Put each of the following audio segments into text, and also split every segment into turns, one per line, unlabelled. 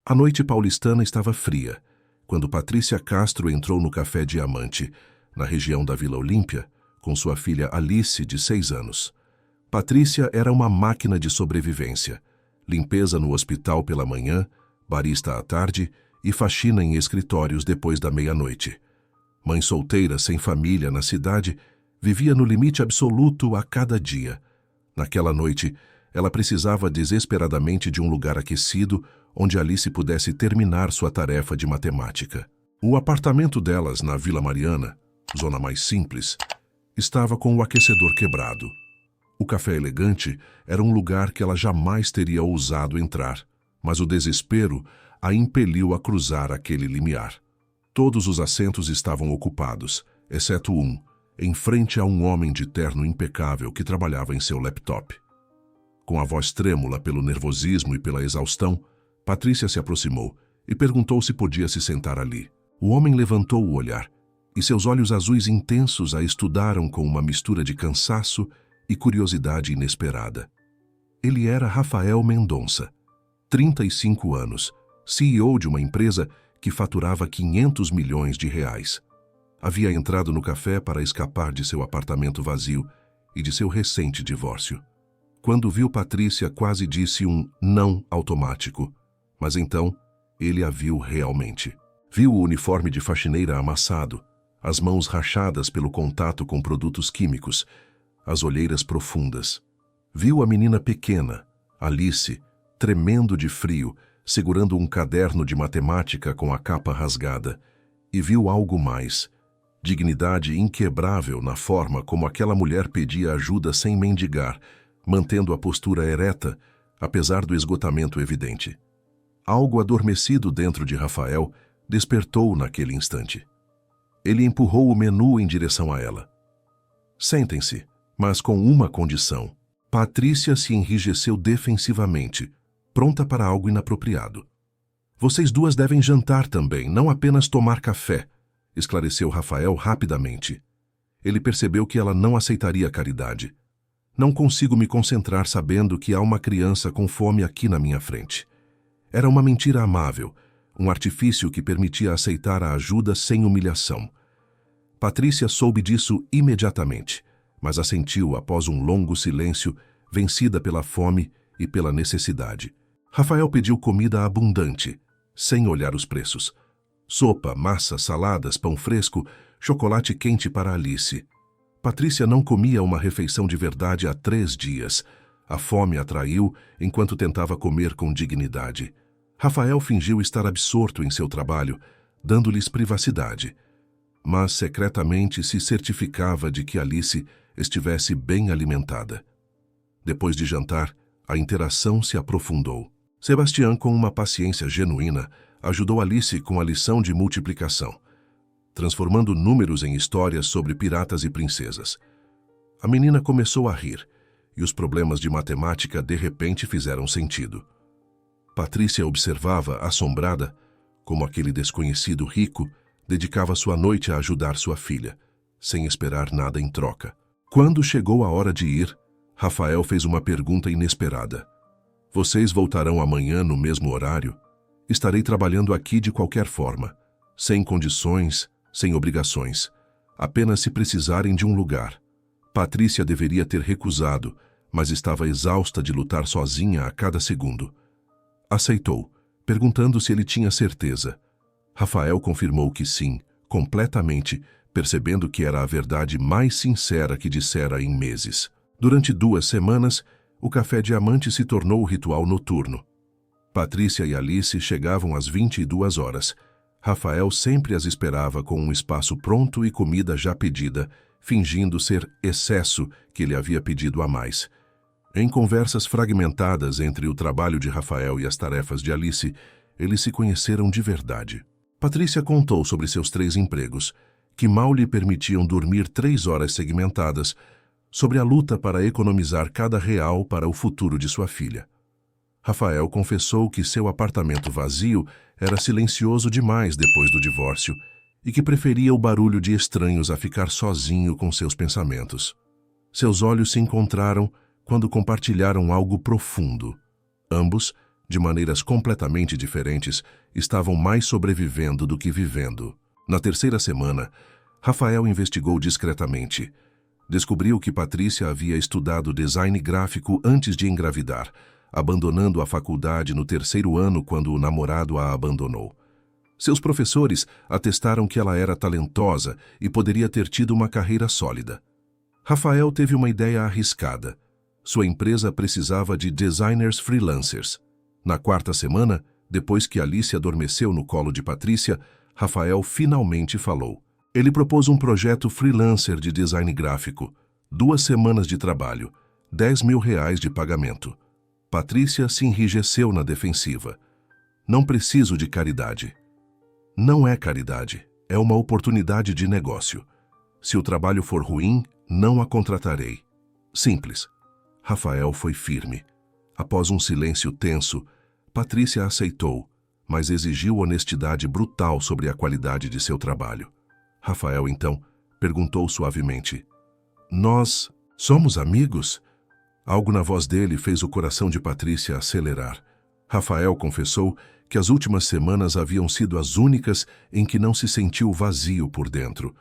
A noite paulistana estava fria, quando Patrícia Castro entrou no Café Diamante, na região da Vila Olímpia, com sua filha Alice, de 6 anos. Patrícia era uma máquina de sobrevivência. Limpeza no hospital pela manhã, barista à tarde e faxina em escritórios depois da meia-noite. Mãe solteira, sem família na cidade, vivia no limite absoluto a cada dia. Naquela noite, ela precisava desesperadamente de um lugar aquecido onde Alice pudesse terminar sua tarefa de matemática. O apartamento delas na Vila Mariana, zona mais simples, estava com o aquecedor quebrado. O Café Elegante era um lugar que ela jamais teria ousado entrar, mas o desespero a impeliu a cruzar aquele limiar. Todos os assentos estavam ocupados, exceto um, em frente a um homem de terno impecável que trabalhava em seu laptop. Com a voz trêmula pelo nervosismo e pela exaustão, Patrícia se aproximou e perguntou se podia se sentar ali. O homem levantou o olhar e seus olhos azuis intensos a estudaram com uma mistura de cansaço e curiosidade inesperada. Ele era Rafael Mendonça, 35 anos, CEO de uma empresa que faturava 500 milhões de reais. Havia entrado no café para escapar de seu apartamento vazio e de seu recente divórcio. Quando viu Patrícia, quase disse um não automático, mas então ele a viu realmente. Viu o uniforme de faxineira amassado, as mãos rachadas pelo contato com produtos químicos, as olheiras profundas. Viu a menina pequena, Alice, tremendo de frio, segurando um caderno de matemática com a capa rasgada, e viu algo mais, dignidade inquebrável na forma como aquela mulher pedia ajuda sem mendigar, mantendo a postura ereta, apesar do esgotamento evidente. Algo adormecido dentro de Rafael despertou naquele instante. Ele empurrou o menu em direção a ela. Sentem-se, mas com uma condição. Patrícia se enrijeceu defensivamente, pronta para algo inapropriado. Vocês duas devem jantar também, não apenas tomar café, esclareceu Rafael rapidamente. Ele percebeu que ela não aceitaria caridade. Não consigo me concentrar sabendo que há uma criança com fome aqui na minha frente. Era uma mentira amável, um artifício que permitia aceitar a ajuda sem humilhação. Patrícia soube disso imediatamente, mas assentiu após um longo silêncio, vencida pela fome e pela necessidade. Rafael pediu comida abundante, sem olhar os preços. Sopa, massa, saladas, pão fresco, chocolate quente para Alice. Patrícia não comia uma refeição de verdade há 3 dias. A fome a traiu enquanto tentava comer com dignidade. Rafael fingiu estar absorto em seu trabalho, dando-lhes privacidade, mas secretamente se certificava de que Alice estivesse bem alimentada. Depois de jantar, a interação se aprofundou. Sebastião, com uma paciência genuína, ajudou Alice com a lição de multiplicação, transformando números em histórias sobre piratas e princesas. A menina começou a rir, e os problemas de matemática de repente fizeram sentido. Patrícia observava, assombrada, como aquele desconhecido rico dedicava sua noite a ajudar sua filha, sem esperar nada em troca. Quando chegou a hora de ir, Rafael fez uma pergunta inesperada. Vocês voltarão amanhã no mesmo horário? Estarei trabalhando aqui de qualquer forma, sem condições, sem obrigações, apenas se precisarem de um lugar. Patrícia deveria ter recusado, mas estava exausta de lutar sozinha a cada segundo. Aceitou, perguntando se ele tinha certeza. Rafael confirmou que sim, completamente, percebendo que era a verdade mais sincera que dissera em meses. Durante 2 semanas, o Café Diamante se tornou o ritual noturno. Patrícia e Alice chegavam às 22 horas. Rafael sempre as esperava com um espaço pronto e comida já pedida, fingindo ser excesso que ele havia pedido a mais. Em conversas fragmentadas entre o trabalho de Rafael e as tarefas de Alice, eles se conheceram de verdade. Patrícia contou sobre seus 3 empregos, que mal lhe permitiam dormir 3 horas segmentadas, sobre a luta para economizar cada real para o futuro de sua filha. Rafael confessou que seu apartamento vazio era silencioso demais depois do divórcio e que preferia o barulho de estranhos a ficar sozinho com seus pensamentos. Seus olhos se encontraram quando compartilharam algo profundo. Ambos de maneiras completamente diferentes, estavam mais sobrevivendo do que vivendo. Na terceira semana, Rafael investigou discretamente. Descobriu que Patrícia havia estudado design gráfico antes de engravidar, abandonando a faculdade no terceiro ano quando o namorado a abandonou. Seus professores atestaram que ela era talentosa e poderia ter tido uma carreira sólida. Rafael teve uma ideia arriscada. Sua empresa precisava de designers freelancers. Na quarta semana, depois que Alice adormeceu no colo de Patrícia, Rafael finalmente falou. Ele propôs um projeto freelancer de design gráfico, 2 semanas de trabalho, R$ 10.000 de pagamento. Patrícia se enrijeceu na defensiva. Não preciso de caridade. Não é caridade, é uma oportunidade de negócio. Se o trabalho for ruim, não a contratarei. Simples. Rafael foi firme. Após um silêncio tenso, Patrícia aceitou, mas exigiu honestidade brutal sobre a qualidade de seu trabalho. Rafael, então, perguntou suavemente: "Nós somos amigos?" Algo na voz dele fez o coração de Patrícia acelerar. Rafael confessou que as últimas semanas haviam sido as únicas em que não se sentiu vazio por dentro.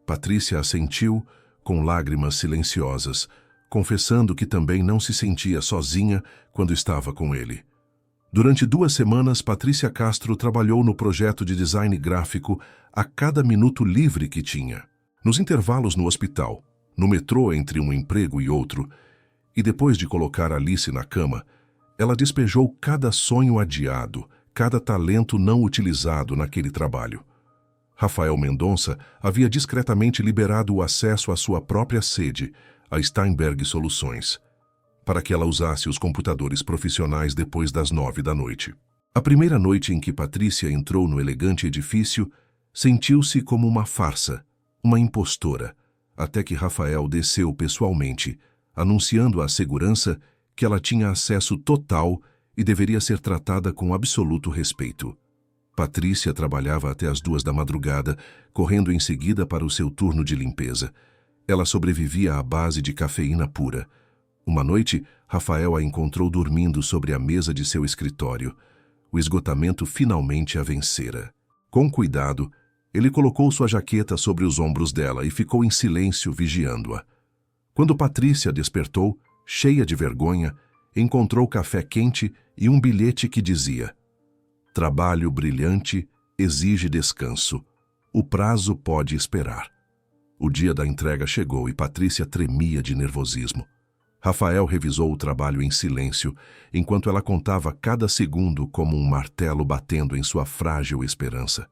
Patrícia assentiu, com lágrimas silenciosas, confessando que também não se sentia sozinha quando estava com ele. Durante 2 semanas, Patrícia Castro trabalhou no projeto de design gráfico a cada minuto livre que tinha. Nos intervalos no hospital, no metrô entre um emprego e outro, e depois de colocar Alice na cama, ela despejou cada sonho adiado, cada talento não utilizado naquele trabalho. Rafael Mendonça havia discretamente liberado o acesso à sua própria sede, a Steinberg Soluções, para que ela usasse os computadores profissionais depois das 9 da noite. A primeira noite em que Patrícia entrou no elegante edifício, sentiu-se como uma farsa, uma impostora, até que Rafael desceu pessoalmente, anunciando à segurança que ela tinha acesso total e deveria ser tratada com absoluto respeito. Patrícia trabalhava até as 2 da madrugada, correndo em seguida para o seu turno de limpeza. Ela sobrevivia à base de cafeína pura. Uma noite, Rafael a encontrou dormindo sobre a mesa de seu escritório. O esgotamento finalmente a vencera. Com cuidado, ele colocou sua jaqueta sobre os ombros dela e ficou em silêncio vigiando-a. Quando Patrícia despertou, cheia de vergonha, encontrou café quente e um bilhete que dizia: "Trabalho brilhante exige descanso. O prazo pode esperar." O dia da entrega chegou e Patrícia tremia de nervosismo. Rafael revisou o trabalho em silêncio, enquanto ela contava cada segundo como um martelo batendo em sua frágil esperança.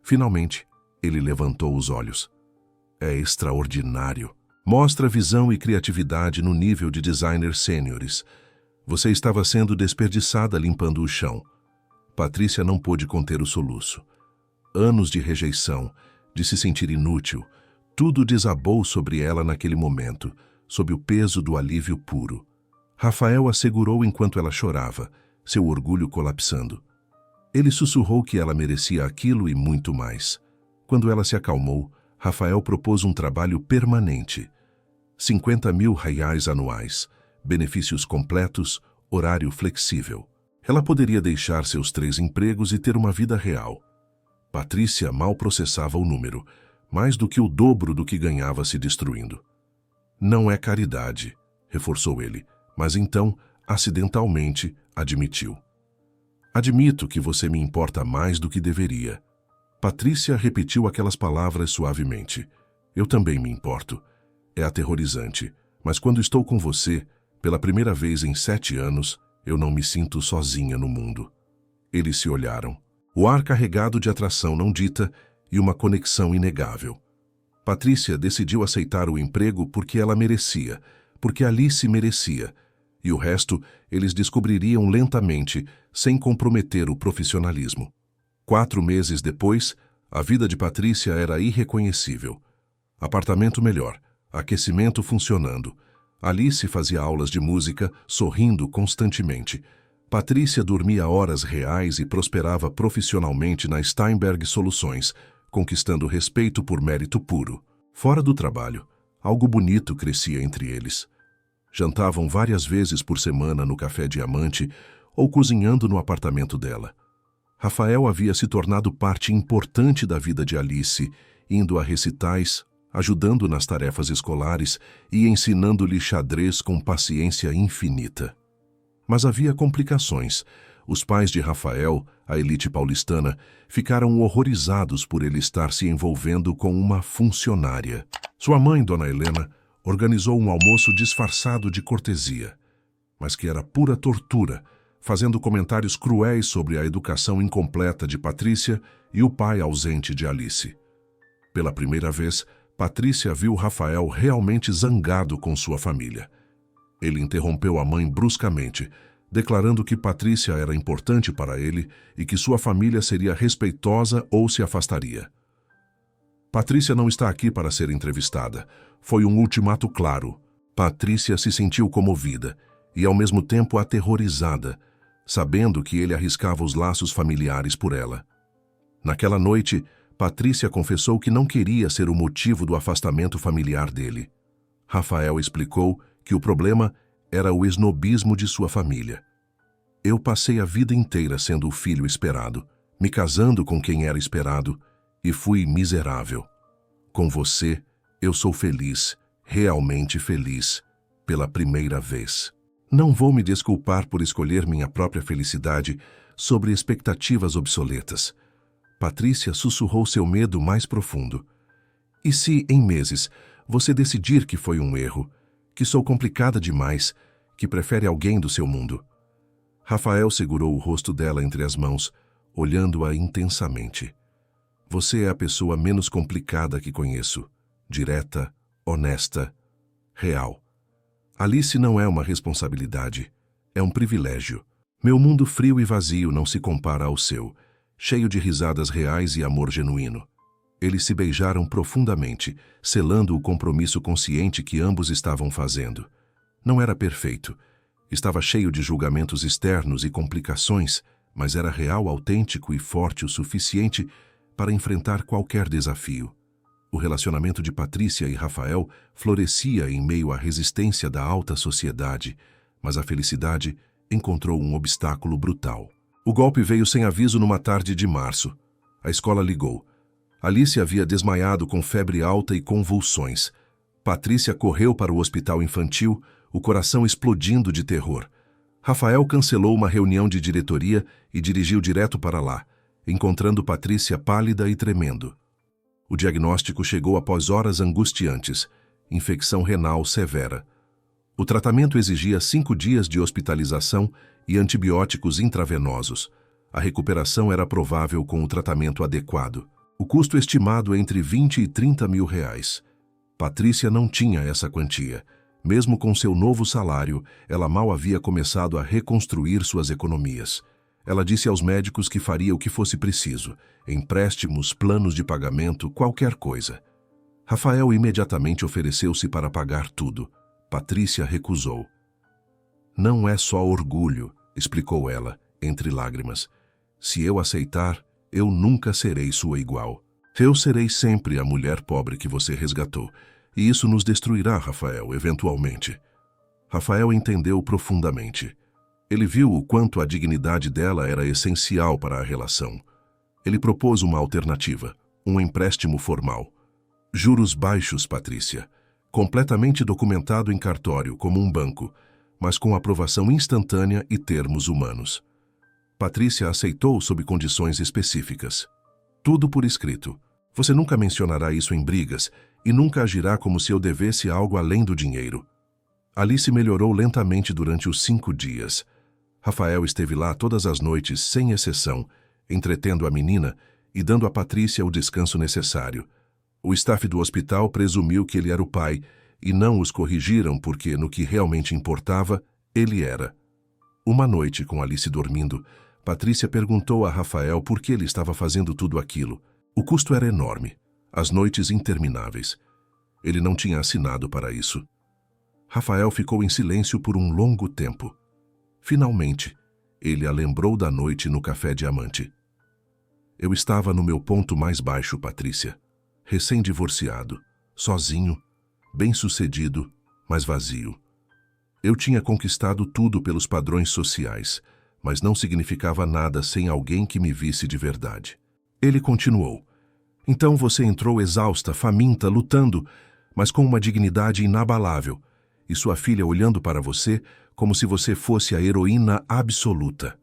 Finalmente, ele levantou os olhos. "É extraordinário. Mostra visão e criatividade no nível de designers sêniores. Você estava sendo desperdiçada limpando o chão." Patrícia não pôde conter o soluço. Anos de rejeição, de se sentir inútil, tudo desabou sobre ela naquele momento, sob o peso do alívio puro. Rafael a segurou enquanto ela chorava, seu orgulho colapsando. Ele sussurrou que ela merecia aquilo e muito mais. Quando ela se acalmou, Rafael propôs um trabalho permanente. R$ 50.000 anuais, benefícios completos, horário flexível. Ela poderia deixar seus 3 empregos e ter uma vida real. Patrícia mal processava o número, mais do que o dobro do que ganhava se destruindo. "Não é caridade", reforçou ele, mas então, acidentalmente, admitiu. "Admito que você me importa mais do que deveria." Patrícia repetiu aquelas palavras suavemente. "Eu também me importo. É aterrorizante, mas quando estou com você, pela primeira vez em 7 anos, eu não me sinto sozinha no mundo." Eles se olharam. O ar carregado de atração não dita e uma conexão inegável. Patrícia decidiu aceitar o emprego porque ela merecia, porque Alice merecia, e o resto eles descobririam lentamente, sem comprometer o profissionalismo. 4 meses depois, a vida de Patrícia era irreconhecível. Apartamento melhor, aquecimento funcionando. Alice fazia aulas de música, sorrindo constantemente. Patrícia dormia horas reais e prosperava profissionalmente na Steinberg Soluções, conquistando respeito por mérito puro. Fora do trabalho, algo bonito crescia entre eles. Jantavam várias vezes por semana no Café Diamante, ou cozinhando no apartamento dela. Rafael havia se tornado parte importante da vida de Alice, indo a recitais, ajudando nas tarefas escolares e ensinando-lhe xadrez com paciência infinita. Mas havia complicações. Os pais de Rafael, a elite paulistana, ficaram horrorizados por ele estar se envolvendo com uma funcionária. Sua mãe, Dona Helena, organizou um almoço disfarçado de cortesia, mas que era pura tortura, fazendo comentários cruéis sobre a educação incompleta de Patrícia e o pai ausente de Alice. Pela primeira vez, Patrícia viu Rafael realmente zangado com sua família. Ele interrompeu a mãe bruscamente, declarando que Patrícia era importante para ele e que sua família seria respeitosa ou se afastaria. Patrícia não está aqui para ser entrevistada. Foi um ultimato claro. Patrícia se sentiu comovida e, ao mesmo tempo, aterrorizada, sabendo que ele arriscava os laços familiares por ela. Naquela noite, Patrícia confessou que não queria ser o motivo do afastamento familiar dele. Rafael explicou que o problema era o esnobismo de sua família. Eu passei a vida inteira sendo o filho esperado, me casando com quem era esperado, e fui miserável. Com você, eu sou feliz, realmente feliz, pela primeira vez. Não vou me desculpar por escolher minha própria felicidade sobre expectativas obsoletas. Patrícia sussurrou seu medo mais profundo. E se, em meses, você decidir que foi um erro, que sou complicada demais, que prefere alguém do seu mundo? Rafael segurou o rosto dela entre as mãos, olhando-a intensamente. Você é a pessoa menos complicada que conheço. Direta, honesta, real. Alice não é uma responsabilidade, é um privilégio. Meu mundo frio e vazio não se compara ao seu, cheio de risadas reais e amor genuíno. Eles se beijaram profundamente, selando o compromisso consciente que ambos estavam fazendo. Não era perfeito. Estava cheio de julgamentos externos e complicações, mas era real, autêntico e forte o suficiente para enfrentar qualquer desafio. O relacionamento de Patrícia e Rafael florescia em meio à resistência da alta sociedade, mas a felicidade encontrou um obstáculo brutal. O golpe veio sem aviso numa tarde de março. A escola ligou. Alice havia desmaiado com febre alta e convulsões. Patrícia correu para o hospital infantil, o coração explodindo de terror. Rafael cancelou uma reunião de diretoria e dirigiu direto para lá, encontrando Patrícia pálida e tremendo. O diagnóstico chegou após horas angustiantes: infecção renal severa. O tratamento exigia 5 dias de hospitalização e antibióticos intravenosos. A recuperação era provável com o tratamento adequado. O custo estimado entre 20 e 30 mil reais. Patrícia não tinha essa quantia. Mesmo com seu novo salário, ela mal havia começado a reconstruir suas economias. Ela disse aos médicos que faria o que fosse preciso: empréstimos, planos de pagamento, qualquer coisa. Rafael imediatamente ofereceu-se para pagar tudo. Patrícia recusou. Não é só orgulho, explicou ela, entre lágrimas. Se eu aceitar, eu nunca serei sua igual. Eu serei sempre a mulher pobre que você resgatou. E isso nos destruirá, Rafael, eventualmente. Rafael entendeu profundamente. Ele viu o quanto a dignidade dela era essencial para a relação. Ele propôs uma alternativa, um empréstimo formal. Juros baixos, Patrícia. Completamente documentado em cartório, como um banco, mas com aprovação instantânea e termos humanos. Patrícia aceitou sob condições específicas. Tudo por escrito. Você nunca mencionará isso em brigas e nunca agirá como se eu devesse algo além do dinheiro. Alice melhorou lentamente durante os 5 dias. Rafael esteve lá todas as noites, sem exceção, entretendo a menina e dando a Patrícia o descanso necessário. O staff do hospital presumiu que ele era o pai e não os corrigiram porque, no que realmente importava, ele era. Uma noite, com Alice dormindo, Patrícia perguntou a Rafael por que ele estava fazendo tudo aquilo. O custo era enorme, as noites intermináveis. Ele não tinha assinado para isso. Rafael ficou em silêncio por um longo tempo. Finalmente, ele a lembrou da noite no Café Diamante. Eu estava no meu ponto mais baixo, Patrícia. Recém-divorciado, sozinho, bem-sucedido, mas vazio. Eu tinha conquistado tudo pelos padrões sociais, mas não significava nada sem alguém que me visse de verdade. Ele continuou. Então você entrou exausta, faminta, lutando, mas com uma dignidade inabalável, e sua filha olhando para você como se você fosse a heroína absoluta.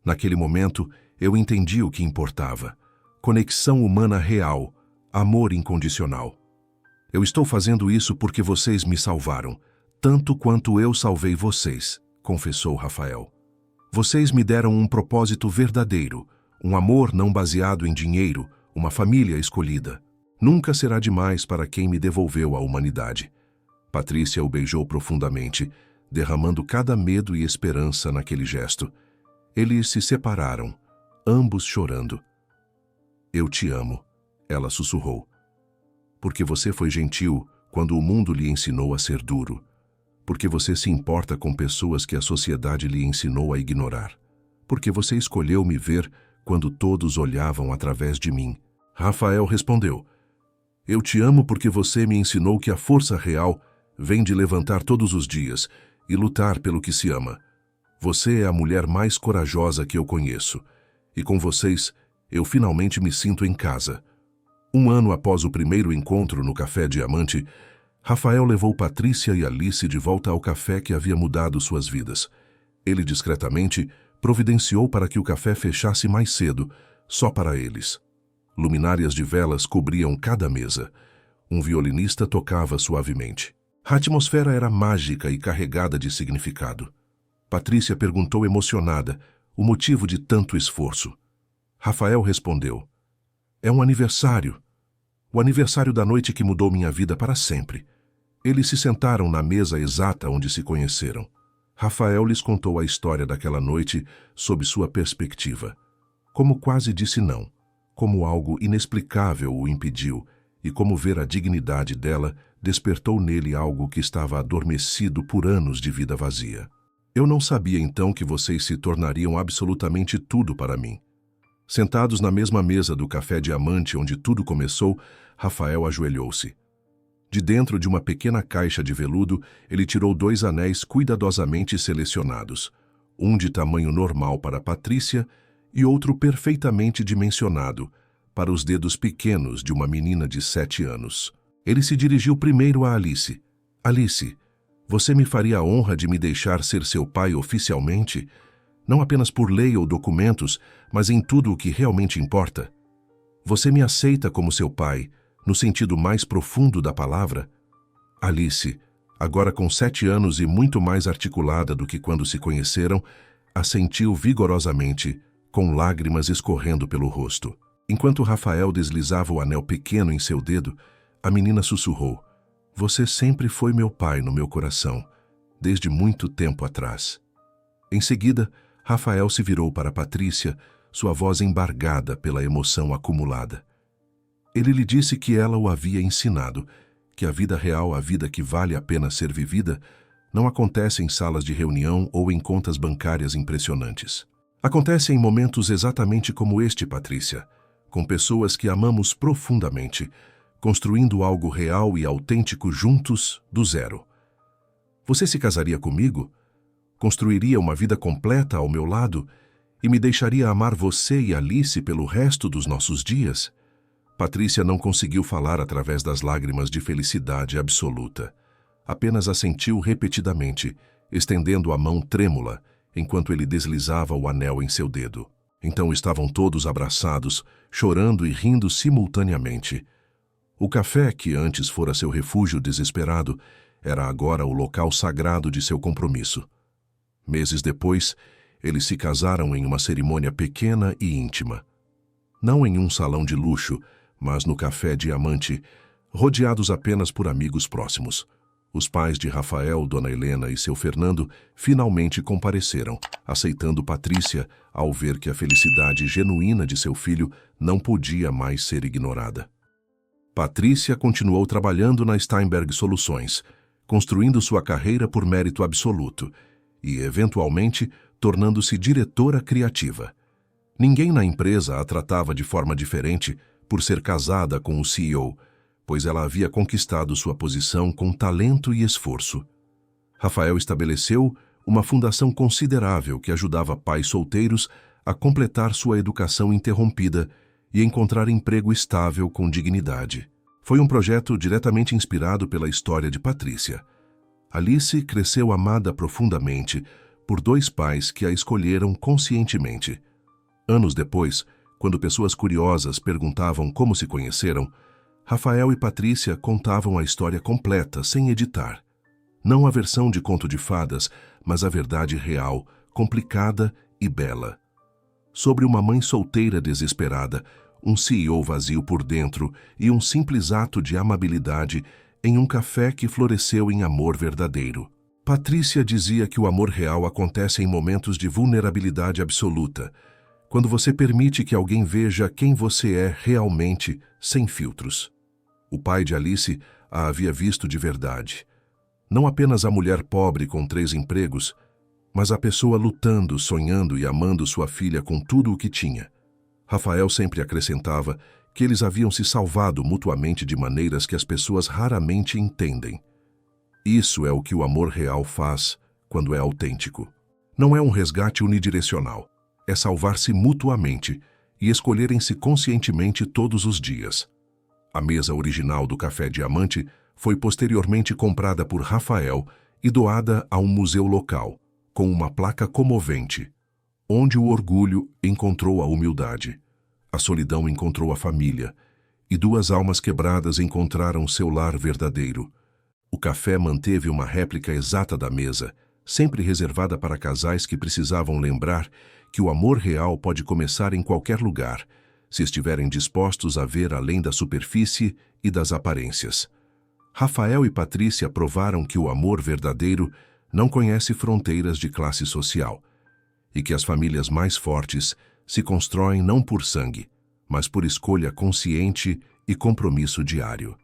Naquele momento, eu entendi o que importava. Conexão humana real, amor incondicional. Eu estou fazendo isso porque vocês me salvaram, tanto quanto eu salvei vocês, confessou Rafael. Vocês me deram um propósito verdadeiro, um amor não baseado em dinheiro, uma família escolhida. Nunca será demais para quem me devolveu a humanidade. Patrícia o beijou profundamente, derramando cada medo e esperança naquele gesto. Eles se separaram, ambos chorando. Eu te amo, ela sussurrou. Porque você foi gentil quando o mundo lhe ensinou a ser duro. Porque você se importa com pessoas que a sociedade lhe ensinou a ignorar. Porque você escolheu me ver quando todos olhavam através de mim. Rafael respondeu. Eu te amo porque você me ensinou que a força real vem de levantar todos os dias e lutar pelo que se ama. Você é a mulher mais corajosa que eu conheço. E com vocês, eu finalmente me sinto em casa. Um ano após o primeiro encontro no Café Diamante, Rafael levou Patrícia e Alice de volta ao café que havia mudado suas vidas. Ele discretamente providenciou para que o café fechasse mais cedo, só para eles. Luminárias de velas cobriam cada mesa. Um violinista tocava suavemente. A atmosfera era mágica e carregada de significado. Patrícia perguntou emocionada o motivo de tanto esforço. Rafael respondeu. É um aniversário. O aniversário da noite que mudou minha vida para sempre. Eles se sentaram na mesa exata onde se conheceram. Rafael lhes contou a história daquela noite sob sua perspectiva. Como quase disse não, como algo inexplicável o impediu e como ver a dignidade dela despertou nele algo que estava adormecido por anos de vida vazia. Eu não sabia então que vocês se tornariam absolutamente tudo para mim. Sentados na mesma mesa do Café Diamante onde tudo começou, Rafael ajoelhou-se. De dentro de uma pequena caixa de veludo, ele tirou 2 anéis cuidadosamente selecionados, um de tamanho normal para Patrícia e outro perfeitamente dimensionado para os dedos pequenos de uma menina de 7 anos. Ele se dirigiu primeiro a Alice. Alice, você me faria a honra de me deixar ser seu pai oficialmente? Não apenas por lei ou documentos, mas em tudo o que realmente importa. Você me aceita como seu pai, no sentido mais profundo da palavra? Alice, agora com 7 anos e muito mais articulada do que quando se conheceram, assentiu vigorosamente, com lágrimas escorrendo pelo rosto. Enquanto Rafael deslizava o anel pequeno em seu dedo, a menina sussurrou, Você sempre foi meu pai no meu coração, desde muito tempo atrás. Em seguida, Rafael se virou para Patrícia, sua voz embargada pela emoção acumulada. Ele lhe disse que ela o havia ensinado, que a vida real, a vida que vale a pena ser vivida, não acontece em salas de reunião ou em contas bancárias impressionantes. Acontece em momentos exatamente como este, Patrícia, com pessoas que amamos profundamente, construindo algo real e autêntico juntos, do zero. Você se casaria comigo? Construiria uma vida completa ao meu lado e me deixaria amar você e Alice pelo resto dos nossos dias? Patrícia não conseguiu falar através das lágrimas de felicidade absoluta. Apenas assentiu repetidamente, estendendo a mão trêmula, enquanto ele deslizava o anel em seu dedo. Então estavam todos abraçados, chorando e rindo simultaneamente. O café, que antes fora seu refúgio desesperado, era agora o local sagrado de seu compromisso. Meses depois, eles se casaram em uma cerimônia pequena e íntima. Não em um salão de luxo, mas no Café Diamante, rodeados apenas por amigos próximos. Os pais de Rafael, Dona Helena e seu Fernando finalmente compareceram, aceitando Patrícia ao ver que a felicidade genuína de seu filho não podia mais ser ignorada. Patrícia continuou trabalhando na Steinberg Soluções, construindo sua carreira por mérito absoluto e, eventualmente, tornando-se diretora criativa. Ninguém na empresa a tratava de forma diferente por ser casada com o CEO, pois ela havia conquistado sua posição com talento e esforço. Rafael estabeleceu uma fundação considerável que ajudava pais solteiros a completar sua educação interrompida e encontrar emprego estável com dignidade. Foi um projeto diretamente inspirado pela história de Patrícia. Alice cresceu amada profundamente por dois pais que a escolheram conscientemente. Anos depois, quando pessoas curiosas perguntavam como se conheceram, Rafael e Patrícia contavam a história completa, sem editar. Não a versão de conto de fadas, mas a verdade real, complicada e bela. Sobre uma mãe solteira desesperada, um CEO vazio por dentro e um simples ato de amabilidade em um café que floresceu em amor verdadeiro. Patrícia dizia que o amor real acontece em momentos de vulnerabilidade absoluta, quando você permite que alguém veja quem você é realmente, sem filtros. O pai de Alice a havia visto de verdade. Não apenas a mulher pobre com 3 empregos, mas a pessoa lutando, sonhando e amando sua filha com tudo o que tinha. Rafael sempre acrescentava que eles haviam se salvado mutuamente de maneiras que as pessoas raramente entendem. Isso é o que o amor real faz quando é autêntico. Não é um resgate unidirecional. É salvar-se mutuamente e escolherem-se conscientemente todos os dias. A mesa original do Café Diamante foi posteriormente comprada por Rafael e doada a um museu local, com uma placa comovente, onde o orgulho encontrou a humildade, a solidão encontrou a família, e 2 almas quebradas encontraram seu lar verdadeiro. O café manteve uma réplica exata da mesa, sempre reservada para casais que precisavam lembrar que o amor real pode começar em qualquer lugar, se estiverem dispostos a ver além da superfície e das aparências. Rafael e Patrícia provaram que o amor verdadeiro não conhece fronteiras de classe social e que as famílias mais fortes se constroem não por sangue, mas por escolha consciente e compromisso diário.